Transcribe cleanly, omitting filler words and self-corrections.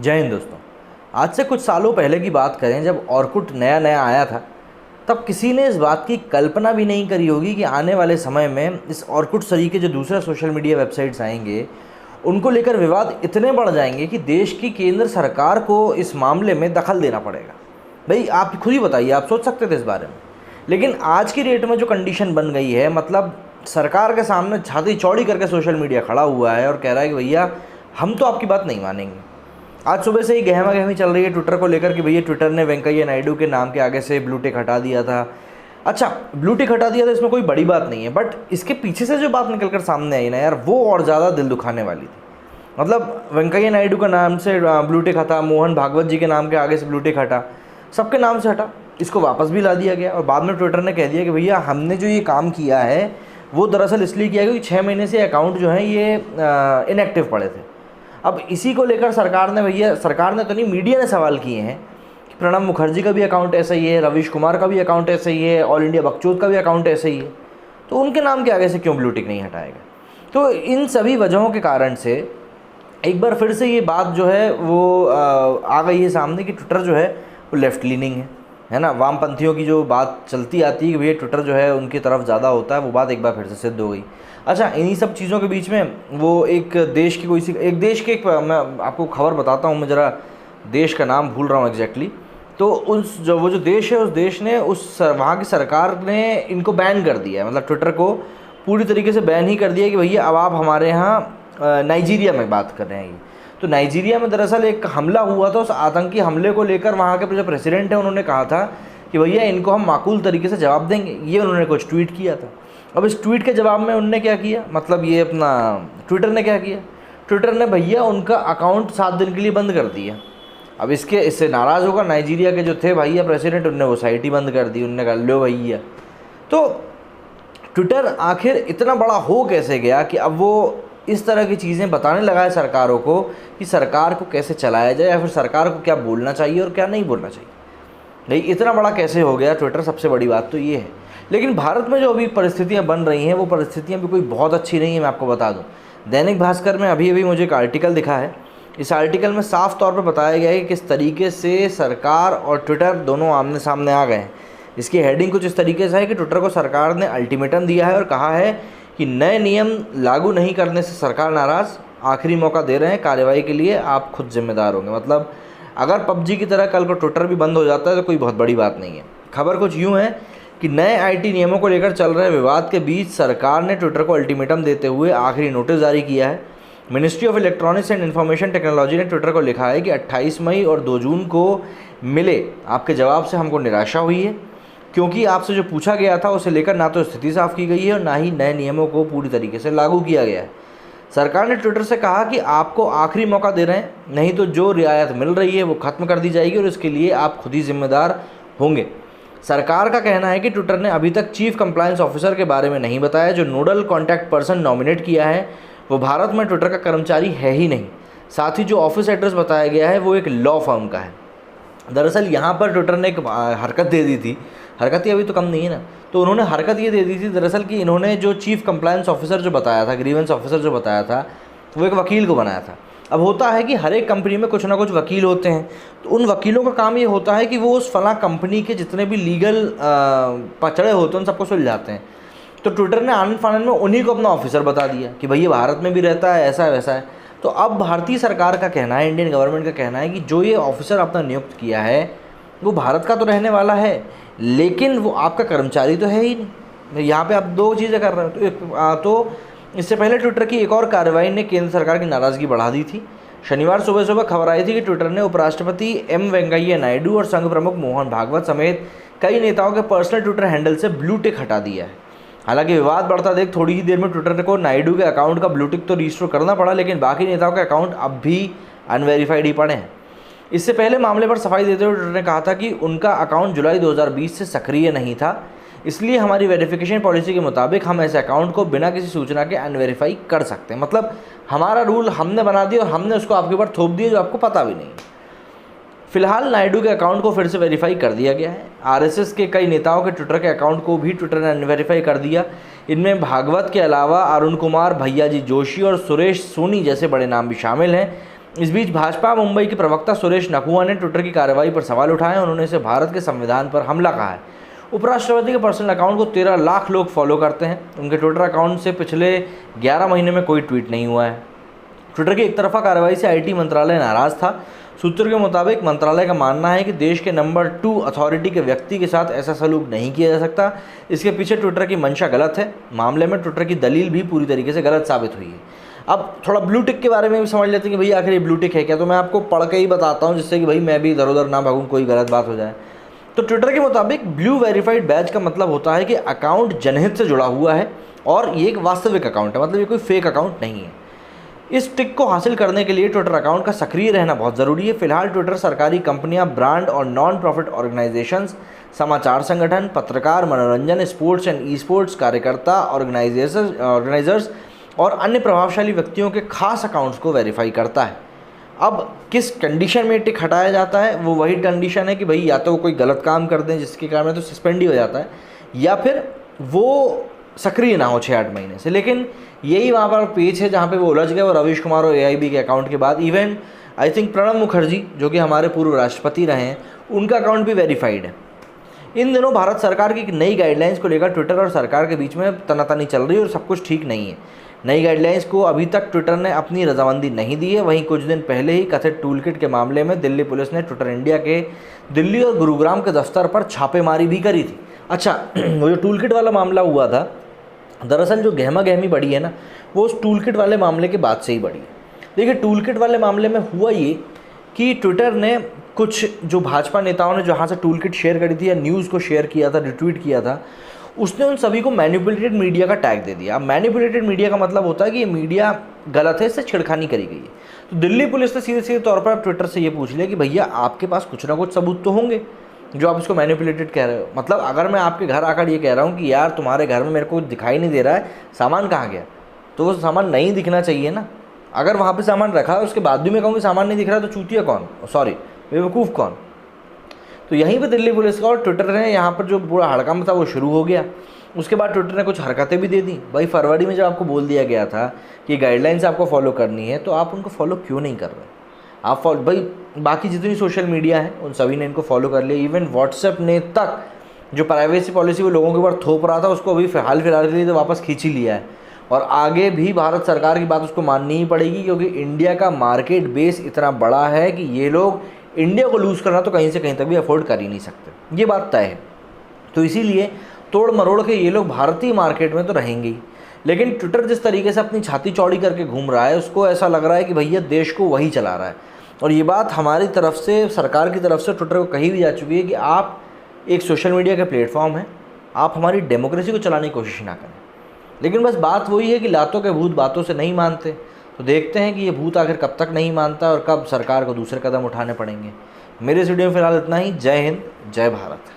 जय हिंद दोस्तों। आज से कुछ सालों पहले की बात करें, जब ऑर्कुट नया नया आया था, तब किसी ने इस बात की कल्पना भी नहीं करी होगी कि आने वाले समय में इस ऑर्कुट सरी के जो दूसरे सोशल मीडिया वेबसाइट्स आएंगे, उनको लेकर विवाद इतने बढ़ जाएंगे कि देश की केंद्र सरकार को इस मामले में दखल देना पड़ेगा। भाई आप खुद ही बताइए, आप सोच सकते थे इस बारे में? लेकिन आज की डेट में जो कंडीशन बन गई है, मतलब सरकार के सामने छाती चौड़ी करके सोशल मीडिया खड़ा हुआ है और कह रहा है कि भैया हम तो आपकी बात नहीं मानेंगे। आज सुबह से ही गहमा गहमी चल रही है ट्विटर को लेकर कि भैया ट्विटर ने वेंकैया नायडू के नाम के आगे से ब्लू टिक हटा दिया था। अच्छा, ब्लू टिक हटा दिया था, इसमें कोई बड़ी बात नहीं है, बट इसके पीछे से जो बात निकल कर सामने आई ना यार, वो और ज़्यादा दिल दुखाने वाली थी। मतलब वेंकैया नायडू का नाम से ब्लू टिक हटा, मोहन भागवत जी के नाम के आगे से ब्लू टिक हटा, सबके नाम से हटा, इसको वापस भी ला दिया गया। और बाद में ट्विटर ने कह दिया कि भैया हमने जो ये काम किया है वो दरअसल इसलिए किया क्योंकि 6 महीने से अकाउंट जो है ये इनएक्टिव पड़े थे। अब इसी को लेकर सरकार ने तो नहीं, मीडिया ने सवाल किए हैं कि प्रणब मुखर्जी का भी अकाउंट ऐसा ही है, रवीश कुमार का भी अकाउंट ऐसा ही है, ऑल इंडिया बकचोद का भी अकाउंट ऐसा ही है, तो उनके नाम के आगे से क्यों ब्लू टिक नहीं हटाएगा? तो इन सभी वजहों के कारण से एक बार फिर से ये बात जो है वो आ गई है सामने कि ट्विटर जो है वो लेफ़्ट लीनिंग है ना। वामपंथियों की जो बात चलती आती है कि भैया ट्विटर जो है उनकी तरफ ज़्यादा होता है, वो बात एक बार फिर से सिद्ध हो गई। अच्छा, इन्हीं सब चीज़ों के बीच में वो एक देश की मैं आपको खबर बताता हूँ, मैं ज़रा देश का नाम भूल रहा हूँ एग्जैक्टली। तो वो जो देश है, उस देश ने वहाँ की सरकार ने इनको बैन कर दिया है, मतलब ट्विटर को पूरी तरीके से बैन ही कर दिया कि भैया अब आप हमारे यहाँ नाइजीरिया में बात कर रहे हैं। ये तो नाइजीरिया में दरअसल एक हमला हुआ था, उस आतंकी हमले को लेकर वहाँ के जो प्रेसिडेंट है उन्होंने कहा था कि भैया इनको हम माकूल तरीके से जवाब देंगे। ये उन्होंने कुछ ट्वीट किया था। अब इस ट्वीट के जवाब में उन्होंने क्या किया, मतलब ये अपना ट्विटर ने क्या किया, ट्विटर ने भैया उनका अकाउंट 7 दिन के लिए बंद कर दिया। अब इससे नाराज़ होगा नाइजीरिया के जो थे भैया प्रेसिडेंट, उनने वो साइट ही बंद कर दी। उनने कहा लो भैया। तो ट्विटर आखिर इतना बड़ा हो कैसे गया कि अब वो इस तरह की चीज़ें बताने लगा है सरकारों को कि सरकार को कैसे चलाया जाए या फिर सरकार को क्या बोलना चाहिए और क्या नहीं बोलना चाहिए। नहीं, इतना बड़ा कैसे हो गया ट्विटर, सबसे बड़ी बात तो ये है। लेकिन भारत में जो अभी परिस्थितियां बन रही हैं, वो परिस्थितियां भी कोई बहुत अच्छी नहीं है। मैं आपको बता दूं, दैनिक भास्कर में अभी मुझे एक आर्टिकल दिखा है। इस आर्टिकल में साफ तौर पर बताया गया है कि किस तरीके से सरकार और ट्विटर दोनों आमने सामने आ गए हैं। इसकी हेडिंग कुछ इस तरीके से है कि ट्विटर को सरकार ने अल्टीमेटम दिया है और कहा है कि नए नियम लागू नहीं करने से सरकार नाराज़, आखिरी मौका दे रहे हैं, कार्रवाई के लिए आप खुद जिम्मेदार होंगे। मतलब अगर पबजी की तरह कल को ट्विटर भी बंद हो जाता है तो कोई बहुत बड़ी बात नहीं है। खबर कुछ यूँ है कि नए आईटी नियमों को लेकर चल रहे विवाद के बीच सरकार ने ट्विटर को अल्टीमेटम देते हुए आखिरी नोटिस जारी किया है। Ministry of electronics and information technology ने ट्विटर को लिखा है कि 28 मई और 2 जून को मिले आपके जवाब से हमको निराशा हुई है, क्योंकि आपसे जो पूछा गया था उसे लेकर ना तो स्थिति साफ की गई है और ना ही नए नियमों को पूरी तरीके से लागू किया गया है। सरकार ने ट्विटर से कहा कि आपको आखिरी मौका दे रहे हैं, नहीं तो जो रियायत मिल रही है वो ख़त्म कर दी जाएगी और इसके लिए आप खुद ही जिम्मेदार होंगे। सरकार का कहना है कि ट्विटर ने अभी तक चीफ कंप्लायंस ऑफिसर के बारे में नहीं बताया। जो नोडल कॉन्टैक्ट पर्सन नॉमिनेट किया है वो भारत में ट्विटर का कर्मचारी है ही नहीं। साथ ही जो ऑफिस एड्रेस बताया गया है वो एक लॉ फर्म का है। दरअसल यहाँ पर ट्विटर ने एक हरकत दे दी थी, हरकत ही अभी तो कम नहीं है ना, तो उन्होंने हरकत ये दे दी थी दरअसल कि इन्होंने जो चीफ कंप्लायंस ऑफिसर जो बताया था, ग्रीवेंस ऑफिसर जो बताया था, वो एक वकील को बनाया था। अब होता है कि हर एक कंपनी में कुछ ना कुछ वकील होते हैं, तो उन वकीलों का काम ये होता है कि वो उस फला कंपनी के जितने भी लीगल पचड़े होते हैं उन सबको सुलझाते हैं। तो ट्विटर ने आनंद फानंद में उन्हीं को अपना ऑफिसर बता दिया कि भैया भारत में भी रहता है, ऐसा है वैसा है। तो अब भारतीय सरकार का कहना है, इंडियन गवर्नमेंट का कहना है कि जो ये ऑफिसर आपने नियुक्त किया है वो भारत का तो रहने वाला है, लेकिन वो आपका कर्मचारी तो है ही नहीं। यहाँ पे आप 2 चीज़ें कर रहे हो। तो इससे पहले ट्विटर की एक और कार्रवाई ने केंद्र सरकार की नाराज़गी बढ़ा दी थी। शनिवार सुबह सुबह खबर आई थी कि ट्विटर ने उपराष्ट्रपति एम वेंकैया नायडू और संघ प्रमुख मोहन भागवत समेत कई नेताओं के पर्सनल ट्विटर हैंडल से ब्लू टिक हटा दिया है। हालांकि विवाद बढ़ता देख थोड़ी ही देर में ट्विटर को नायडू के अकाउंट का ब्लू टिक तो रजिस्टर करना पड़ा, लेकिन बाकी नेताओं के अकाउंट अब भी अनवेरीफाइड ही पड़े हैं। इससे पहले मामले पर सफाई देते हुए ट्विटर ने कहा था कि उनका अकाउंट जुलाई 2020 से सक्रिय नहीं था, इसलिए हमारी वेरिफिकेशन पॉलिसी के मुताबिक हम ऐसे अकाउंट को बिना किसी सूचना के अनवेरीफाई कर सकते हैं। मतलब हमारा रूल हमने बना दिया और हमने उसको आपके ऊपर थोप दिया जो आपको पता भी नहीं। फिलहाल नायडू के अकाउंट को फिर से वेरीफाई कर दिया गया है। आरएसएस के कई नेताओं के ट्विटर के अकाउंट को भी ट्विटर ने अनवेरीफाई कर दिया। इनमें भागवत के अलावा अरुण कुमार, भैयाजी जोशी और सुरेश सोनी जैसे बड़े नाम भी शामिल हैं। इस बीच भाजपा मुंबई के प्रवक्ता सुरेश नकुआ ने ट्विटर की कार्रवाई पर सवाल उठाए। उन्होंने इसे भारत के संविधान पर हमला कहा है। उपराष्ट्रपति के पर्सनल अकाउंट को 13 लाख लोग फॉलो करते हैं। उनके ट्विटर अकाउंट से पिछले 11 महीने में कोई ट्वीट नहीं हुआ है। ट्विटर की एक तरफा कार्रवाई से आईटी मंत्रालय नाराज था। सूत्रों के मुताबिक मंत्रालय का मानना है कि देश के नंबर 2 अथॉरिटी के व्यक्ति के साथ ऐसा सलूक नहीं किया जा सकता। इसके पीछे ट्विटर की मंशा गलत है। मामले में ट्विटर की दलील भी पूरी तरीके से गलत साबित हुई है। अब थोड़ा ब्लू टिक के बारे में भी समझ लेते हैं कि भैया आखिर ये ब्लू टिक है क्या। तो मैं आपको पढ़ के ही बताता हूँ, जिससे कि भाई मैं भी इधर उधर ना भागूँ, कोई गलत बात हो जाए। तो ट्विटर के मुताबिक ब्लू वेरीफाइड बैज का मतलब होता है कि अकाउंट जनहित से जुड़ा हुआ है और ये एक वास्तविक अकाउंट है, मतलब ये कोई फेक अकाउंट नहीं है। इस टिक को हासिल करने के लिए ट्विटर अकाउंट का सक्रिय रहना बहुत ज़रूरी है। फिलहाल ट्विटर सरकारी कंपनियां, ब्रांड और नॉन प्रॉफिट ऑर्गेनाइजेशंस, समाचार संगठन, पत्रकार, मनोरंजन, स्पोर्ट्स एंड ई स्पोर्ट्स कार्यकर्ता, ऑर्गेनाइजर्स और अन्य प्रभावशाली व्यक्तियों के खास अकाउंट्स को वेरीफाई करता है। अब किस कंडीशन में टिक हटाया जाता है, वो वही कंडीशन है कि भाई या तो वो कोई गलत काम कर दें जिसके कारण तो सस्पेंड ही हो जाता है, या फिर वो सक्रिय ना हो 6-8 महीने से। लेकिन यही वहाँ पर पेज है जहाँ पे वो उलझ गए। और रवीश कुमार और AIB के अकाउंट के बाद even I think Pranab Mukherjee, जो कि हमारे पूर्व राष्ट्रपति रहे हैं, उनका अकाउंट भी वेरीफाइड है। इन दिनों भारत सरकार की एक नई गाइडलाइंस को लेकर ट्विटर और सरकार के बीच में तनातनी चल रही है और सब कुछ ठीक नहीं है। नई गाइडलाइंस को अभी तक ट्विटर ने अपनी रजामंदी नहीं दी है। वहीं कुछ दिन पहले ही कथित टूलकिट के मामले में दिल्ली पुलिस ने ट्विटर इंडिया के दिल्ली और गुरुग्राम के दफ्तर पर छापेमारी भी करी थी। अच्छा, वो जो टूलकिट वाला मामला हुआ था, दरअसल जो गहमा गहमी बढ़ी है ना, वो उस टूलकिट वाले मामले के बाद से ही बढ़ी है। देखिए, टूलकिट वाले मामले में हुआ ये कि ट्विटर ने कुछ जो भाजपा नेताओं ने जहाँ से टूलकिट शेयर करी थी या न्यूज़ को शेयर किया था, रिट्वीट किया था, उसने उन सभी को मैनिपुलेटेड मीडिया का टैग दे दिया। अब मैनिपुलेटेड मीडिया का मतलब होता है कि ये मीडिया गलत है, इससे छेड़खानी करी गई है। तो दिल्ली पुलिस ने सीधे सीधे तौर पर ट्विटर से ये पूछ लिया कि भैया आपके पास कुछ ना कुछ सबूत तो होंगे जो आप इसको मैनिपुलेटेड कह रहे हो। मतलब अगर मैं आपके घर आकर ये कह रहा हूँ कि यार तुम्हारे घर में मेरे को दिखाई नहीं दे रहा है, सामान कहाँ गया, तो वो सामान नहीं दिखना चाहिए ना। अगर वहाँ पे सामान रखा है उसके बाद भी मैं कहूँ कि सामान नहीं दिख रहा है, तो चूतिया कौन, सॉरी बेवकूफ़ कौन। तो यहीं पे दिल्ली पुलिस का और ट्विटर ने यहाँ पर जो पूरा हड़कंप था वो शुरू हो गया। उसके बाद ट्विटर ने कुछ हरकतें भी दे दी। भाई फरवरी में जब आपको बोल दिया गया था कि गाइडलाइंस आपको फॉलो करनी है, तो आप उनको फॉलो क्यों नहीं कर रहे? आप भाई बाकी जितनी सोशल मीडिया है उन सभी ने इनको फॉलो कर लिया। इवन व्हाट्सएप ने तक जो प्राइवेसी पॉलिसी वो लोगों के ऊपर थोप रहा था, उसको अभी हाल फिलहाल के लिए तो वापस खींच ही लिया है। और आगे भी भारत सरकार की बात उसको माननी ही पड़ेगी, क्योंकि इंडिया का मार्केट बेस इतना बड़ा है कि ये लोग इंडिया को लूज़ करना तो कहीं से कहीं तक भी अफोर्ड कर ही नहीं सकते, ये बात तय है। तो इसीलिए तोड़ मरोड़ के ये लोग भारतीय मार्केट में तो रहेंगे ही। लेकिन ट्विटर जिस तरीके से अपनी छाती चौड़ी करके घूम रहा है, उसको ऐसा लग रहा है कि भैया देश को वही चला रहा है। और ये बात हमारी तरफ से, सरकार की तरफ से ट्विटर को कही भी जा चुकी है कि आप एक सोशल मीडिया का प्लेटफॉर्म है, आप हमारी डेमोक्रेसी को चलाने की कोशिश ना करें। लेकिन बस बात वही है कि लातों के भूत बातों से नहीं मानते। तो देखते हैं कि ये भूत आखिर कब तक नहीं मानता और कब सरकार को दूसरे कदम उठाने पड़ेंगे। मेरे इस वीडियो में फिलहाल इतना ही। जय हिंद, जय भारत।